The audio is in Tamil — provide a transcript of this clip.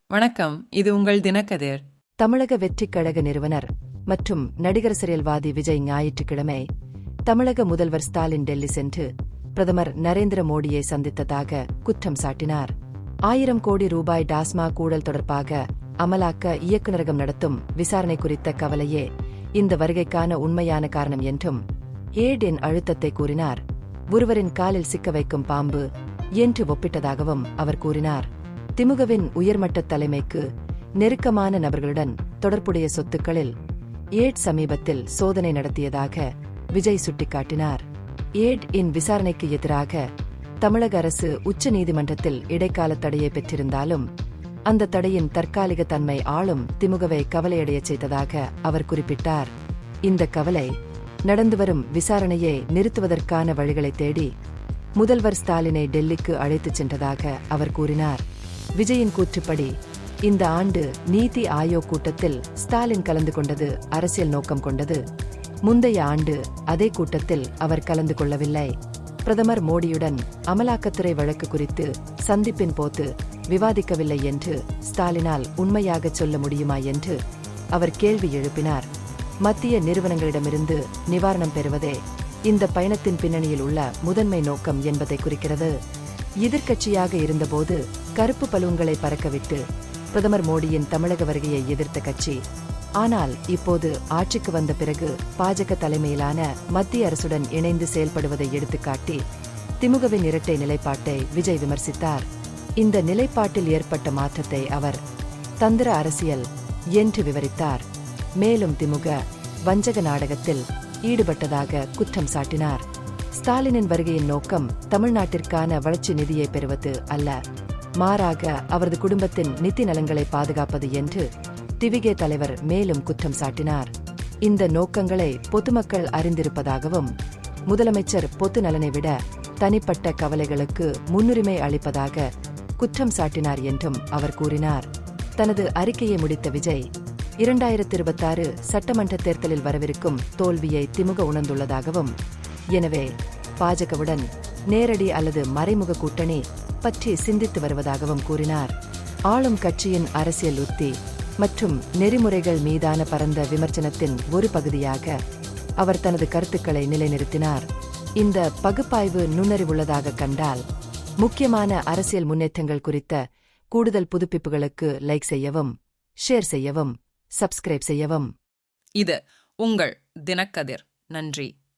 வணக்கம், இது உங்கள் தினக்கதிர். தமிழக வெற்றிக் கழக நிறுவனர் மற்றும் நடிகர் சிறையல்வாதி விஜய் ஞாயிற்றுக்கிழமை தமிழக முதல்வர் ஸ்டாலின் டெல்லி சென்று பிரதமர் நரேந்திர மோடியை சந்தித்ததாக குற்றம் சாட்டினார். 1000 கோடி ரூபாய் டாஸ்மாக் ஊழல் தொடர்பாக அமலாக்க இயக்குநரகம் நடத்தும் விசாரணை குறித்த கவலையே இந்த வருகைக்கான உண்மையான காரணம் என்றும் ஏடின் அழுத்தத்தை கூறினார். ஒருவரின் காலில் சிக்க வைக்கும் பாம்பு என்று ஒப்பிட்டதாகவும் அவர் கூறினார். திமுகவின் உயர்மட்ட தலைமைக்கு நெருக்கமான நபர்களுடன் தொடர்புடைய சொத்துக்களில் ஏட் சமீபத்தில் சோதனை நடத்தியதாக விஜய் சுட்டிக்காட்டினார். ஏட் இன் விசாரணைக்கு எதிராக தமிழக அரசு உச்ச நீதிமன்றத்தில் இடைக்கால தடையை பெற்றிருந்தாலும் அந்த தடையின் தற்காலிக தன்மை ஆளும் திமுகவை கவலையடையச் செய்ததாக அவர் குறிப்பிட்டார். இந்த கவலை நடந்து வரும் விசாரணையை நிறுத்துவதற்கான வழிகளை தேடி முதல்வர் ஸ்டாலினை டெல்லிக்கு அழைத்துச் சென்றதாக அவர் கூறினார். விஜயின் கூற்றுப்படி இந்த ஆண்டு நீதி ஆயோக் கூட்டத்தில் ஸ்டாலின் கலந்து கொண்டது அரசியல் நோக்கம் கொண்டது. முந்தைய ஆண்டு அதே கூட்டத்தில் அவர் கலந்து கொள்ளவில்லை. பிரதமர் மோடியுடன் அமலாக்கத்துறை வழக்கு குறித்து சந்திப்பின் போது விவாதிக்கவில்லை என்று ஸ்டாலினால் உண்மையாக சொல்ல முடியுமா என்று அவர் கேள்வி எழுப்பினார். மத்திய நிறுவனங்களிடமிருந்து நிவாரணம் பெறுவதே இந்த பயணத்தின் பின்னணியில் உள்ள முதன்மை நோக்கம் என்பதை குறிக்கிறது. எதிர்க்கட்சியாக இருந்தபோது கருப்பு பலூன்களை பறக்கவிட்டு பிரதமர் மோடியின் தமிழக வருகையை எதிர்த்த கட்சி, ஆனால் இப்போது ஆட்சிக்கு வந்த பிறகு பாஜக தலைமையிலான மத்திய அரசுடன் இணைந்து செயல்படுவதை எடுத்துக்காட்டி திமுகவின் இரட்டை நிலைப்பாட்டை விஜய் விமர்சித்தார். இந்த நிலைப்பாட்டில் ஏற்பட்ட மாற்றத்தை அவர் தந்திர அரசியல் என்று விவரித்தார். மேலும் திமுக வஞ்சக நாடகத்தில் ஈடுபட்டதாக குற்றம் சாட்டினார். ஸ்டாலினின் வருகையின் நோக்கம் தமிழ்நாட்டிற்கான வளர்ச்சி நிதியை பெறுவது அல்ல, மாறாக அவரது குடும்பத்தின் நிதி நலன்களை பாதுகாப்பது என்று திவிகே தலைவர் மேலும் குற்றம் சாட்டினார். இந்த நோக்கங்களை பொதுமக்கள் அறிந்திருப்பதாகவும் முதலமைச்சர் பொது நலனை விட தனிப்பட்ட கவலைகளுக்கு முன்னுரிமை அளிப்பதாக குற்றம் சாட்டினார் என்றும் அவர் கூறினார். தனது அறிக்கையை முடித்த விஜய் 2026 சட்டமன்ற தேர்தலில் வரவிருக்கும் தோல்வியை திமுக உணர்ந்துள்ளதாகவும், எனவே பாஜகவுடன் நேரடி அல்லது மறைமுக கூட்டணி பற்றி சிந்தித்து வருவதாகவும் கூறினார். ஆளும் கட்சியின் அரசியல் உத்தி மற்றும் நெறிமுறைகள் மீதான பரந்த விமர்சனத்தின் ஒரு பகுதியாக அவர் தனது கருத்துக்களை நிலைநிறுத்தினார். இந்த பகுப்பாய்வு நுண்ணறிவுள்ளதாக கண்டால் முக்கியமான அரசியல் முன்னேற்றங்கள் குறித்த கூடுதல் புதுப்பிப்புகளுக்கு லைக் செய்யவும், ஷேர் செய்யவும், சப்ஸ்கிரைப் செய்யவும். இது உங்கள் தினக்கதிர். நன்றி.